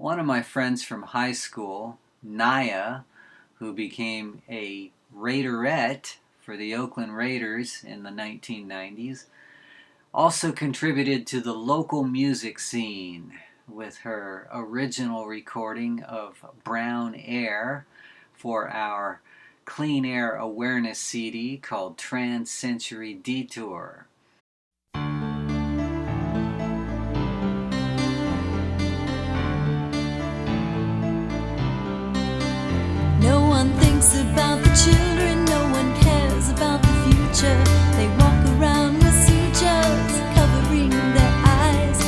One of my friends from high school, Naja, who became a Raiderette for the Oakland Raiders in the 1990s, also contributed to the local music scene with her original recording of Brown Air for our Clean Air Awareness CD called Transcentury Detour. No one thinks about the children, no one cares about the future. They walk around with seizures, covering their eyes,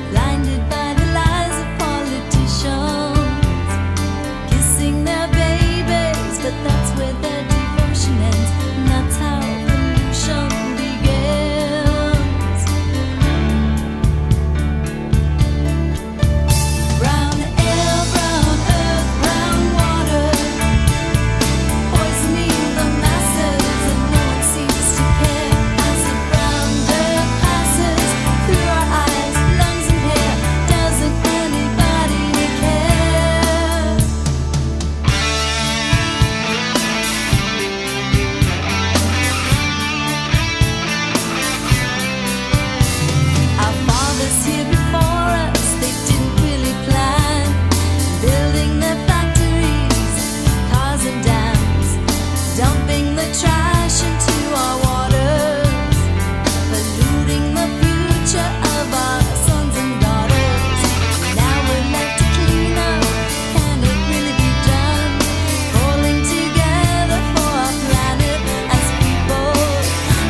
blinded by the lies of politicians, kissing their babies, but that's where their devotion ends, and that's how pollution begins. Brown air, brown earth, brown water, poisoning the masses, and no one seems to care as the brown dirt passes through our eyes, lungs and hair. Doesn't anybody care? Our fathers here before us, they didn't really plan, building their factories, cars and dams, dumping the trash into our waters, polluting the future of our sons and daughters. Now we're left to clean up. Can it really be done? Pulling together for our planet as people,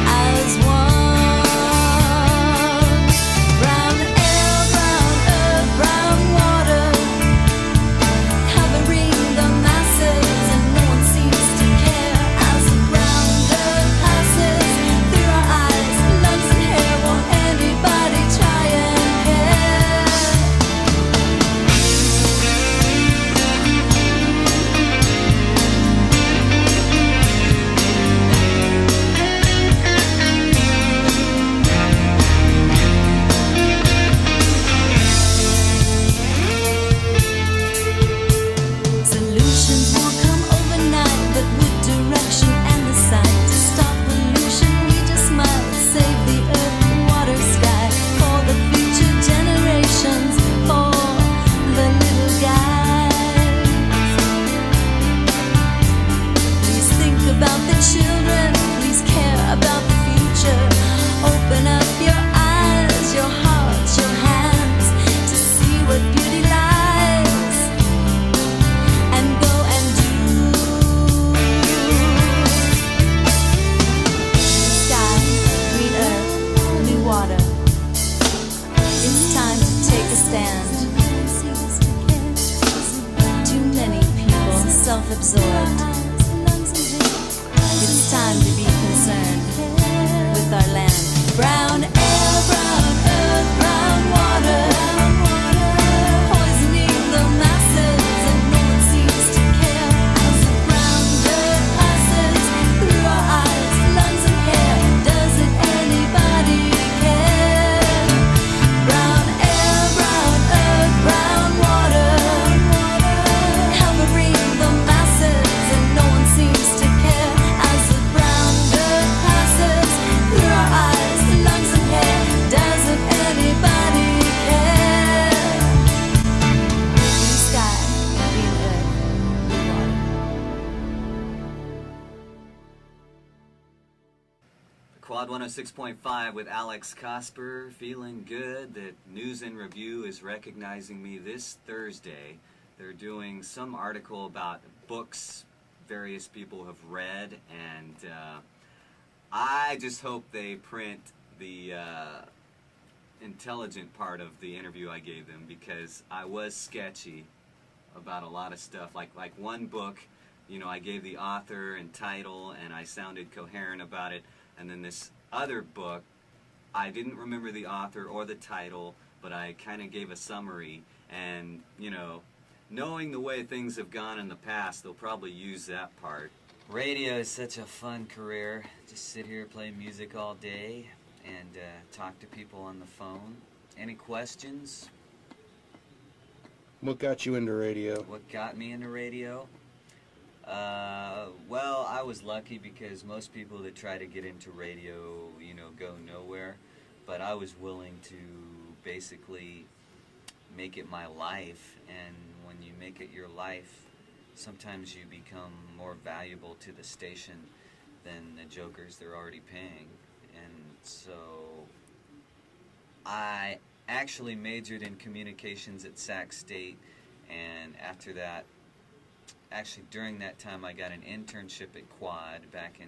as one. Brown air, brown earth, brown water, covering the masses, and no one seems to care as the brown dirt passes through our eyes, lungs and hair. Won't anybody try and care? Solutions won't come overnight, but with direction and the sight to stop pollution, we just might save the earth, water, sky for the future generations, for the little guys. Please think about the children, please care about the future. Open up your eyes, your hearts, your hands to see what beauty lies, and go and do. Blue sky, green earth, blue water. It's time to take a stand. Too many people self-absorbed. It's time to be concerned with our land. Brown air, brown earth, brown water, poisoning the masses, and no one seems to care as the brown dirt passes through our eyes, lungs and hair. Doesn't anybody care? Brown air, brown earth, brown water, covering the masses, and no one seems to care as the brown dirt passes through our eyes, lungs and hair. Doesn't anybody care? Blue sky, green earth, blue water. Quad 106.5 with Alex Cosper. Feeling good that News and Review is recognizing me this Thursday. They're doing some article about books various people have read, and I just hope they print the intelligent part of the interview I gave them, because I was sketchy about a lot of stuff. Like one book, I gave the author and title, and I sounded coherent about it. And then this other book, I didn't remember the author or the title, but I kind of gave a summary. And, knowing the way things have gone in the past, they'll probably use that part. Radio is such a fun career. Just sit here, play music all day, and talk to people on the phone. Any questions? What got you into radio? What got me into radio? Well, I was lucky because most people that try to get into radio, go nowhere. But I was willing to basically make it my life. And when you make it your life, sometimes you become more valuable to the station than the jokers they're already paying. And so I actually majored in communications at Sac State, and after that, actually during that time, I got an internship at Quad back in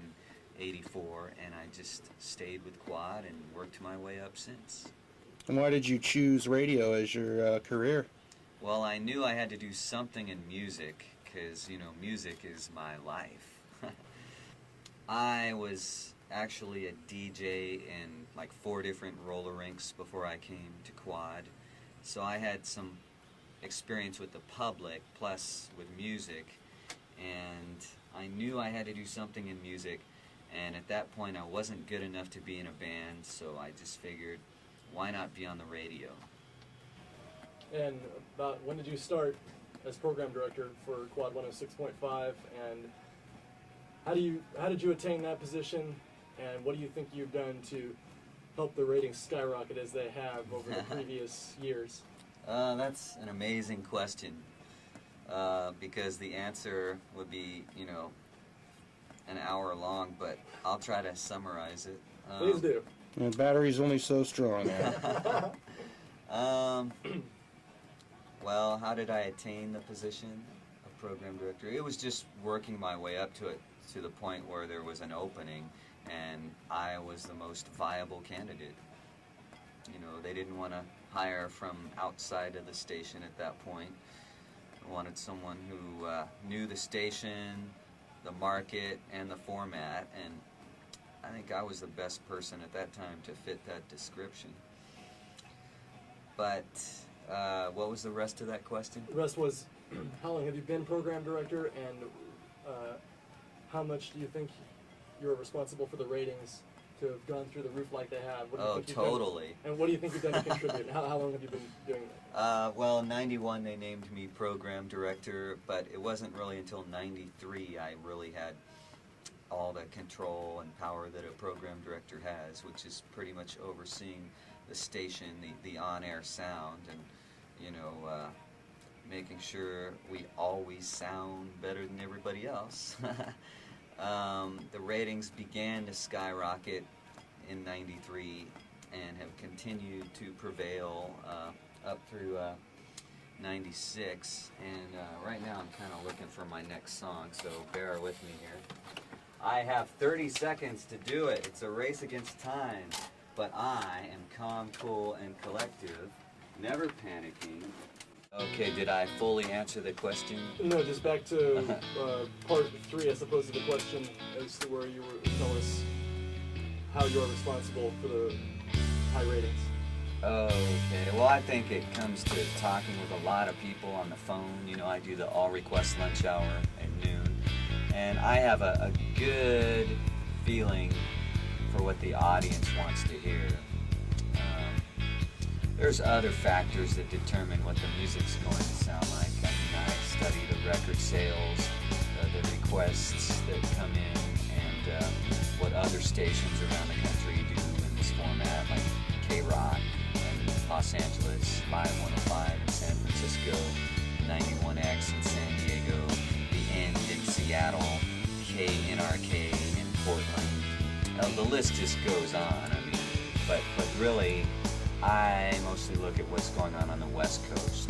'84, and I just stayed with Quad and worked my way up since. And why did you choose radio as your career? Well, I knew I had to do something in music, because, music is my life. I was actually a DJ in like 4 different roller rinks before I came to Quad, so I had some experience with the public plus with music, and I knew I had to do something in music, and at that point I wasn't good enough to be in a band, so I just figured, why not be on the radio? And about when did you start as program director for Quad 106.5, and how did you attain that position, and what do you think you've done to help the ratings skyrocket as they have over the previous years? That's an amazing question, because the answer would be, an hour long, but I'll try to summarize it. Please do. And the battery's only so strong. Well, how did I attain the position of program director? It was just working my way up to it, to the point where there was an opening, and I was the most viable candidate. They didn't want to hire from outside of the station at that point. I wanted someone who knew the station, the market, and the format, and I think I was the best person at that time to fit that description. But what was the rest of that question? The rest was, how long have you been program director, and how much do you think you're responsible for the ratings to have gone through the roof like they have? What do you think you've totally. done, and what do you think you've done to contribute? How long have you been doing that? Well, in '91 they named me program director, but it wasn't really until '93 I really had all the control and power that a program director has, which is pretty much overseeing the station, the on-air sound, and making sure we always sound better than everybody else. The ratings began to skyrocket in '93 and have continued to prevail up through '96. And right now I'm kind of looking for my next song, so bear with me here. I have 30 seconds to do it. It's a race against time, but I am calm, cool, and collective, never panicking. Okay, did I fully answer the question? No, just back to part 3, I suppose, of the question as to where you were telling us how you're responsible for the high ratings. Okay, well, I think it comes to talking with a lot of people on the phone. I do the all request lunch hour at noon, and I have a good feeling for what the audience wants to hear. There's other factors that determine what the music's going to sound like. I study the record sales, the requests that come in, and what other stations around the country do in this format, like KROC in Los Angeles, Live 105 in San Francisco, 91X in San Diego, The End in Seattle, KNRK in Portland. The list just goes on. But really, I mostly look at what's going on the West Coast.